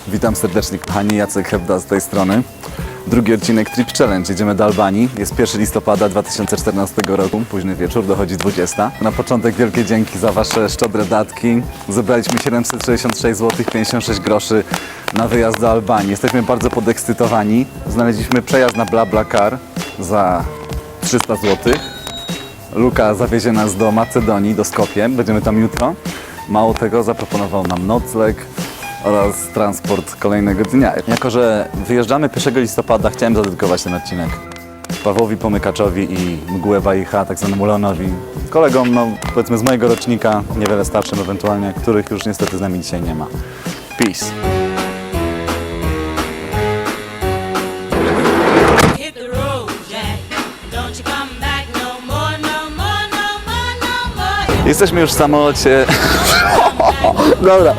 Witam serdecznie kochani, Jacek Hebda z tej strony. Drugi odcinek Trip Challenge. Jedziemy do Albanii. Jest 1 listopada 2014 roku, późny wieczór, dochodzi 20. Na początek wielkie dzięki za Wasze szczodre datki. Zebraliśmy 766 zł 56 groszy na wyjazd do Albanii. Jesteśmy bardzo podekscytowani. Znaleźliśmy przejazd na BlaBlaCar za 300 zł. Luka zawiezie nas do Macedonii, do Skopie. Będziemy tam jutro. Mało tego, zaproponował nam nocleg oraz transport kolejnego dnia. Jako że wyjeżdżamy 1 listopada, chciałem zadedykować ten odcinek Pawłowi Pomykaczowi i Mgłę Wajcha, tak zwanemu Leonowi, kolegom, no powiedzmy z mojego rocznika, niewiele starszym ewentualnie, których już niestety z nami dzisiaj nie ma. Peace! Jesteśmy już w samolocie. Dobra.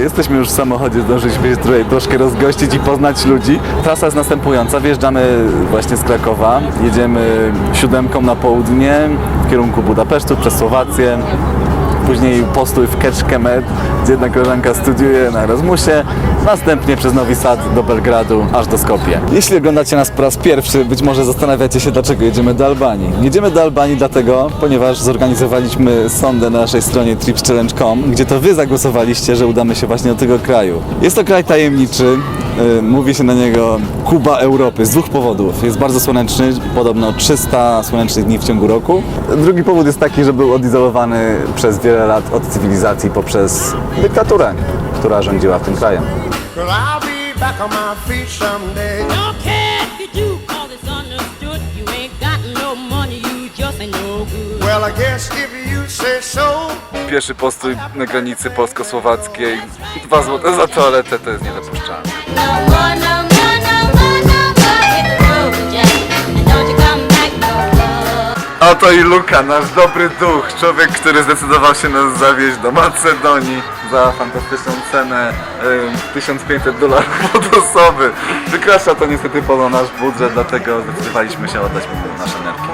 Jesteśmy już w samochodzie, zdążyliśmy się tutaj troszkę rozgościć i poznać ludzi. Trasa jest następująca. Wjeżdżamy właśnie z Krakowa. Jedziemy 7 na południe w kierunku Budapesztu przez Słowację. Później postój w Kecskemét, gdzie jedna koleżanka studiuje na Erasmusie. Następnie przez Nowy Sad do Belgradu, aż do Skopje. Jeśli oglądacie nas po raz pierwszy, być może zastanawiacie się, dlaczego jedziemy do Albanii. Jedziemy do Albanii dlatego, ponieważ zorganizowaliśmy sondę na naszej stronie tripchallenge.com, gdzie to Wy zagłosowaliście, że udamy się właśnie do tego kraju. Jest to kraj tajemniczy, mówi się na niego Kuba Europy z dwóch powodów. Jest bardzo słoneczny, podobno 300 słonecznych dni w ciągu roku. Drugi powód jest taki, że był odizolowany przez wiele lat od cywilizacji poprzez dyktaturę, która rządziła w tym krajem. Pierwszy postój na granicy polsko-słowackiej. 2 zł za toaletę to jest niedopuszczalne. Oto i Luka, nasz dobry duch, człowiek, który zdecydował się nas zawieźć do Macedonii za fantastyczną cenę $1500 od osoby. Wykracza to niestety poza nasz budżet, dlatego zdecydowaliśmy się oddać mu nasze nerki.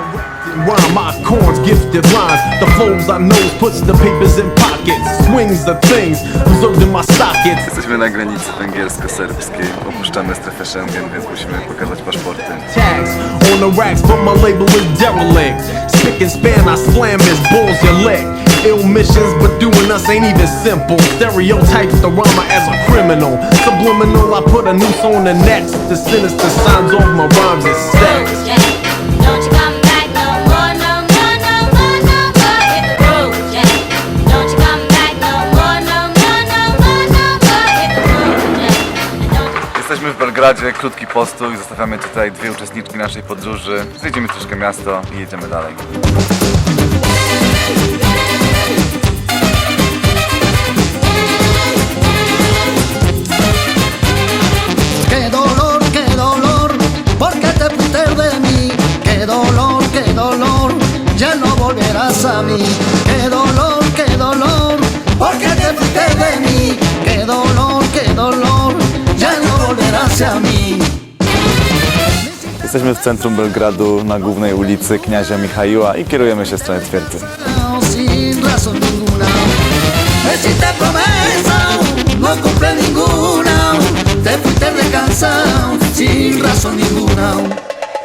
Rhyme my chords, gifted lines. The flows I knows puts the papers in pockets. Swings the things reserved in my sockets. Jesteśmy na granicy węgiersko-serbskiej. Opuszczamy strefę Schengen, więc musimy pokazać paszporty. Tags on the racks, but my label is derelict. Spick and span, I slam his balls your leg. Ill missions, but doing us ain't even simple. Stereotypes the rhymer as a criminal. Subliminal, I put a noose on the next. The sinister signs off my rhymes and stacks. Jesteśmy w Belgradzie, krótki postój, zostawiamy tutaj 2 uczestniczki naszej podróży. Zwiedzimy troszkę miasto i jedziemy dalej. Qué dolor, porque te fuiste de mí. Qué dolor, ya no volverás a mí. Qué dolor, porque te fuiste de mí. Qué dolor, ya no volverás a mí. Jesteśmy w centrum Belgradu, na głównej ulicy Kniazia Michaiła i kierujemy się w stronę twierdzy. Sin razón ninguna, me hiciste promesa, no cumple ninguna. Te fuiste descansado, sin razón ninguna.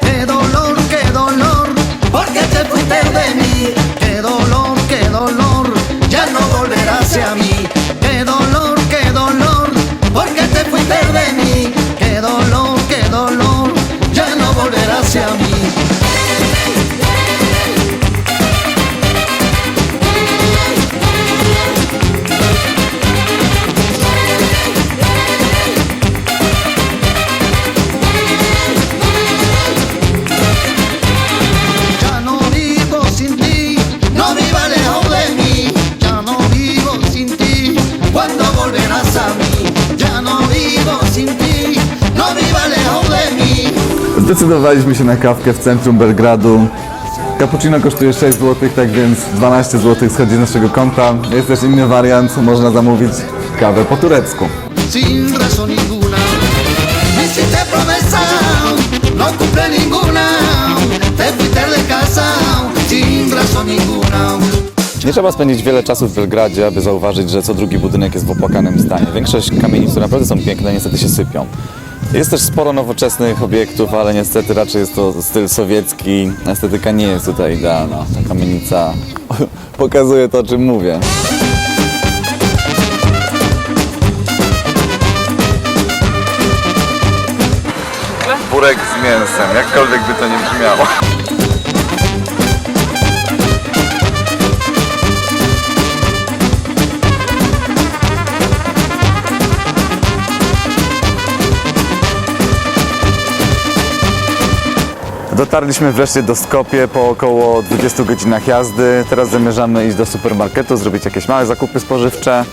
Qué dolor, porque te fuiste de mí. Qué dolor, ya no volverás a mí. Qué dolor, porque te fuiste de mí. Qué dolor, ya no volverás a mí. Ya no vivo sin ti, no viva lejos de mí. Ya no vivo sin ti, ¿cuándo volverás a mí? Ya no vivo sin ti, no viva lejos de mí. Zdecydowaliśmy się na kawkę w centrum Belgradu. Cappuccino kosztuje 6 zł, tak więc 12 zł schodzi z naszego konta. Jest też inny wariant, można zamówić kawę po turecku. Sin razón ninguna, me hiciste promesa, no cumple ninguna. Te fuiste de casa, sin razón ninguna. Nie trzeba spędzić wiele czasu w Belgradzie, aby zauważyć, że co drugi budynek jest w opłakanym stanie. Większość kamienic, które naprawdę są piękne, niestety się sypią. Jest też sporo nowoczesnych obiektów, ale niestety raczej jest to styl sowiecki. Estetyka nie jest tutaj idealna. Ta kamienica pokazuje to, o czym mówię. Burek z mięsem, jakkolwiek by to nie brzmiało. Dotarliśmy wreszcie do Skopje po około 20 godzinach jazdy. Teraz zamierzamy iść do supermarketu, zrobić jakieś małe zakupy spożywcze.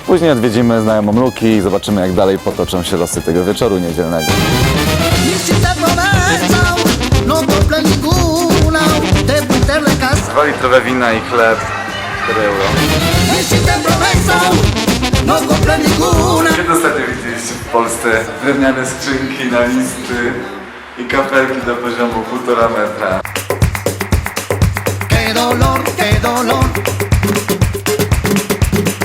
Później odwiedzimy znajomą Luki i zobaczymy, jak dalej potoczą się losy tego wieczoru niedzielnego. Y si te promesa, no cumple ninguna, te fuiste de casa. 2-litrowe wina i chleb, 4 euro. Y si te promesa, no cumple ninguna. Kiedy ostatnio widzieliście w Polsce drewniane skrzynki na listy i kafelki do poziomu 1,5 metra? Qué dolor, qué dolor.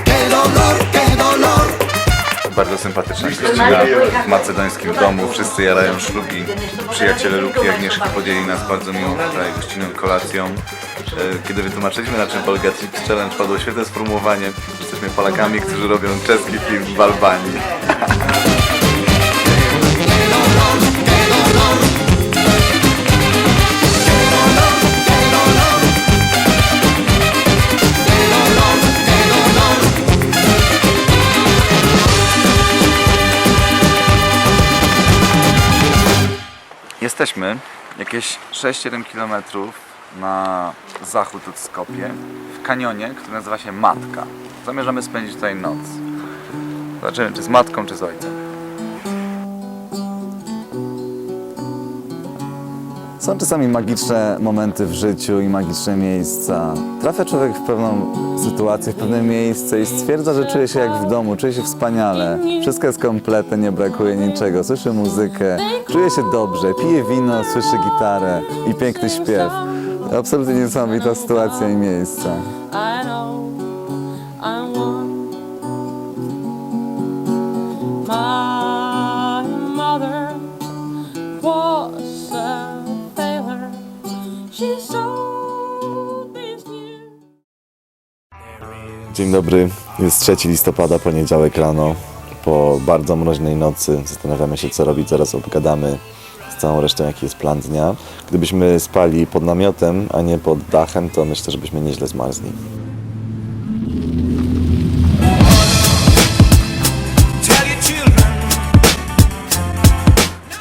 Qué dolor, qué dolor. Bardzo sympatyczna gościna w macedońskim domu. Wszyscy jarają szlugi. Przyjaciele Luki Agnieszki podjęli nas bardzo miłą tutaj gościnną kolacją. Kiedy wytłumaczyliśmy, na czym polega Trip Challenge, padło świetne sformułowanie, że jesteśmy Polakami, którzy robią czeski film w Albanii. Jesteśmy jakieś 6-7 km na zachód od Skopje, w kanionie, który nazywa się Matka. Zamierzamy spędzić tutaj noc. Zobaczymy, czy z matką, czy z ojcem. Są czasami magiczne momenty w życiu i magiczne miejsca. Trafia człowiek w pewną sytuację, w pewne miejsce i stwierdza, że czuje się jak w domu, czuje się wspaniale. Wszystko jest kompletne, nie brakuje niczego. Słyszy muzykę, czuje się dobrze, pije wino, słyszy gitarę i piękny śpiew. Absolutnie niesamowita sytuacja i miejsce. I know I'm one. My mother was a sailor. She sold these new. Dzień dobry, jest 3 listopada, poniedziałek rano. Po bardzo mroźnej nocy zastanawiamy się, co robić, zaraz obgadamy z całą resztą, jaki jest plan dnia. Gdybyśmy spali pod namiotem, a nie pod dachem, to myślę, że byśmy nieźle zmarzli.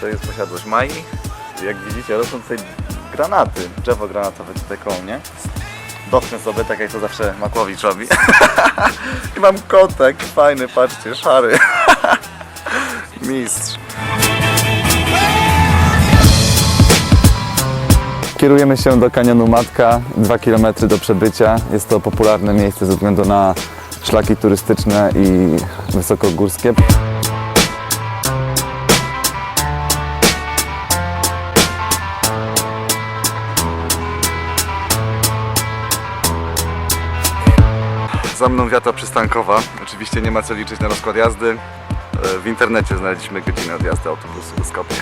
To jest posiadłość Mai. Jak widzicie, rosną tutaj granaty, drzewo granatowe tutaj koło mnie. Dotknę sobie, tak jak to zawsze Makłowicz robi. I mam kotek, fajny, patrzcie, szary. Mistrz. Kierujemy się do kanionu Matka, 2 km do przebycia. Jest to popularne miejsce ze względu na szlaki turystyczne i wysokogórskie. Za mną wiata przystankowa. Oczywiście nie ma co liczyć na rozkład jazdy. W internecie znaleźliśmy godzinę odjazdu autobusu do Skopje.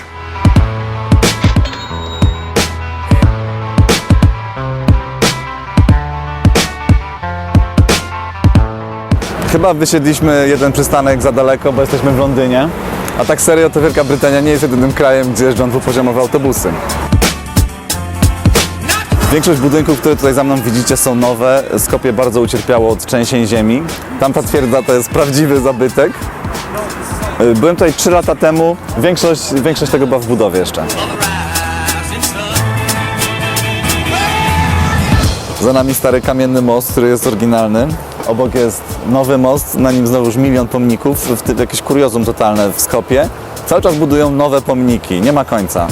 Chyba wysiedliśmy jeden przystanek za daleko, bo jesteśmy w Londynie. A tak serio to Wielka Brytania nie jest jedynym krajem, gdzie jeżdżą dwupoziomowe autobusy. Większość budynków, które tutaj za mną widzicie, są nowe. Skopje bardzo ucierpiało od trzęsień ziemi. Tamta twierdza to jest prawdziwy zabytek. Byłem tutaj 3 lata temu. Większość tego była w budowie jeszcze. Za nami stary kamienny most, który jest oryginalny. Obok jest nowy most, na nim znowuż milion pomników. Jakieś kuriozum totalne w Skopie. Cały czas budują nowe pomniki, nie ma końca.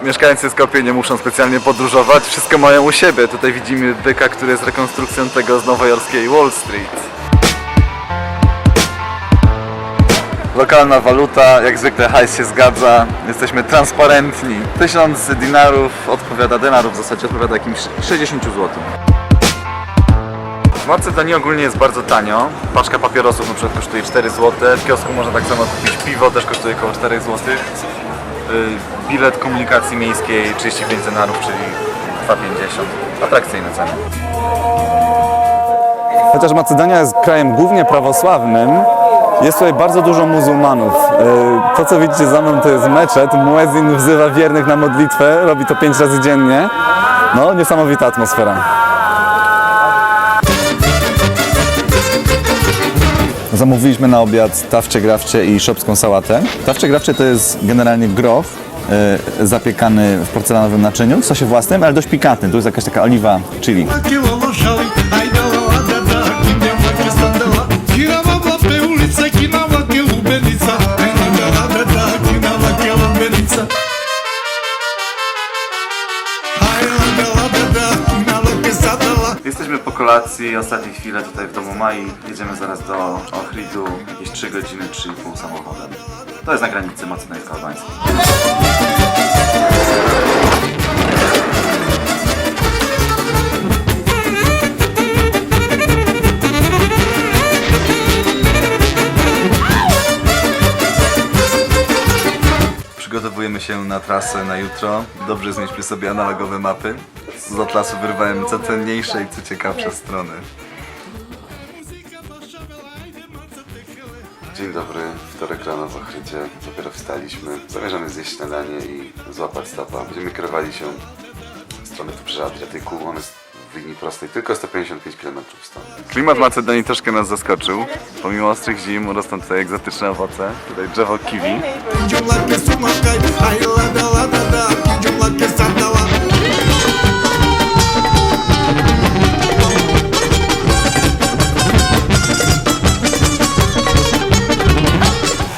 Mieszkańcy Skopie nie muszą specjalnie podróżować, wszystko mają u siebie. Tutaj widzimy byka, który jest rekonstrukcją tego z nowojorskiej Wall Street. Lokalna waluta, jak zwykle hajs się zgadza, jesteśmy transparentni. 1000 dinarów denarów w zasadzie odpowiada jakimś 60 zł. W Macedonii ogólnie jest bardzo tanio. Paczka papierosów na przykład kosztuje 4 zł. W kiosku można tak samo kupić piwo, też kosztuje około 4 zł. Bilet komunikacji miejskiej 35 denarów, czyli 2,50. Atrakcyjne ceny. Chociaż Macedonia jest krajem głównie prawosławnym, jest tutaj bardzo dużo muzułmanów. To, co widzicie za mną, to jest meczet. Muezzin wzywa wiernych na modlitwę, robi to 5 razy dziennie. No, niesamowita atmosfera. Zamówiliśmy na obiad tawcze grawcze i szopską sałatę. Tawcze grawcze to jest generalnie groch zapiekany w porcelanowym naczyniu, w sosie własnym, ale dość pikantny. Tu jest jakaś taka oliwa chili. Jesteśmy po kolacji, ostatnie chwile tutaj w domu Mai. Jedziemy zaraz do Ohridu, jakieś 3 godziny, 3,5 samochodem. To jest na granicy macedońsko-albańskiej. Przygotowujemy się na trasę na jutro. Dobrze jest mieć przy sobie analogowe mapy. Z atlasu wyrwałem co cenniejsze i co ciekawsze strony. Dzień dobry, wtorek rano w Ohrydzie. Dopiero wstaliśmy. Zamierzamy zjeść śniadanie i złapać stopa. Będziemy kierowali się w stronę Tubrzatyku. On jest w linii prostej tylko 155 km stąd. Klimat Macedonii troszkę nas zaskoczył. Pomimo ostrych zim rosną tutaj egzotyczne owoce. Tutaj drzewo kiwi.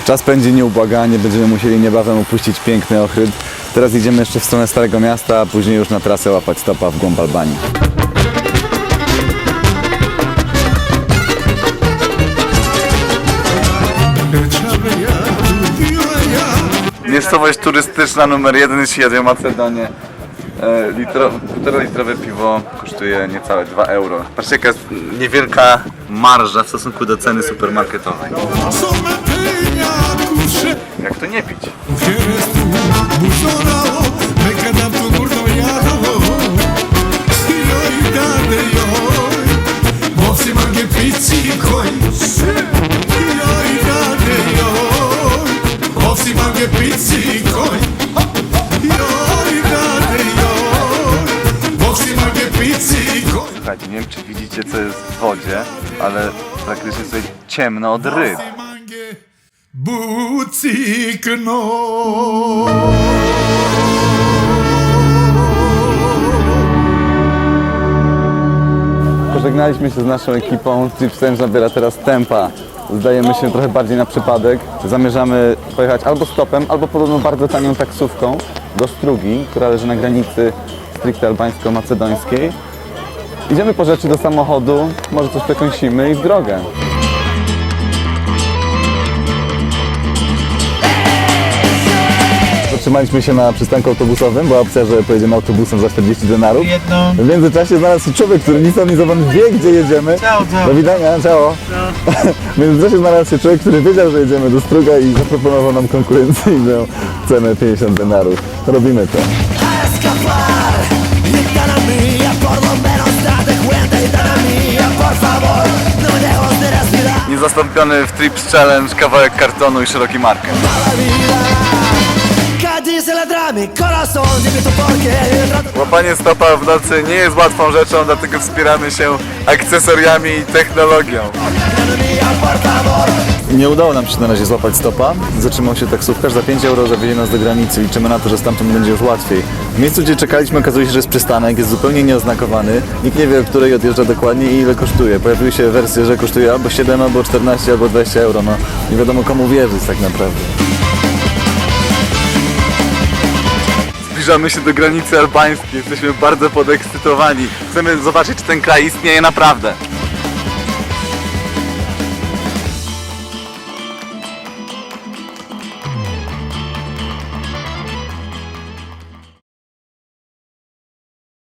Czas pędzi nieubłaganie, będziemy musieli niebawem opuścić piękny Ohryd. Teraz idziemy jeszcze w stronę Starego Miasta, a później już na trasę łapać stopa w głąb Albanii. Miejscowość turystyczna numer 1, jeśli jedzie o Macedonię. 1,5-litrowe piwo kosztuje niecałe 2 euro. Patrzcie, jaka jest niewielka marża w stosunku do ceny supermarketowej. Jak to nie pić? Słuchajcie, nie wiem czy widzicie co jest w wodzie, ale praktycznie jest tutaj ciemno od ryb. Pożegnaliśmy się z naszą ekipą. Trip Change nabiera teraz tempa. Zdajemy się trochę bardziej na przypadek. Zamierzamy pojechać albo stopem, albo podobno bardzo tanią taksówką do Strugi, która leży na granicy stricte albańsko-macedońskiej. Idziemy po rzeczy do samochodu, może coś przekąsimy i w drogę. Zatrzymaliśmy się na przystanku autobusowym, była opcja, że pojedziemy autobusem za 40 denarów. W międzyczasie znalazł się człowiek, który nic nie wie, gdzie jedziemy. Ciao. Do widzenia, ciao. W międzyczasie znalazł się człowiek, który wiedział, że jedziemy do Struga i zaproponował nam konkurencyjną cenę 50 denarów. Robimy to. Niezastąpiony w Trips Challenge kawałek kartonu i szeroki marker. Łapanie stopa w nocy nie jest łatwą rzeczą, dlatego wspieramy się akcesoriami i technologią. Nie udało nam się na razie złapać stopa. Zatrzymał się taksówkarz, za 5 euro zawiezie nas do granicy. Liczymy na to, że stamtąd będzie już łatwiej. W miejscu, gdzie czekaliśmy, okazuje się, że jest przystanek, jest zupełnie nieoznakowany. Nikt nie wie, o której odjeżdża dokładnie i ile kosztuje. Pojawiły się wersje, że kosztuje albo 7, albo 14, albo 20 euro. No, nie wiadomo komu wierzyć tak naprawdę. Zbliżamy się do granicy albańskiej, jesteśmy bardzo podekscytowani. Chcemy zobaczyć, czy ten kraj istnieje naprawdę.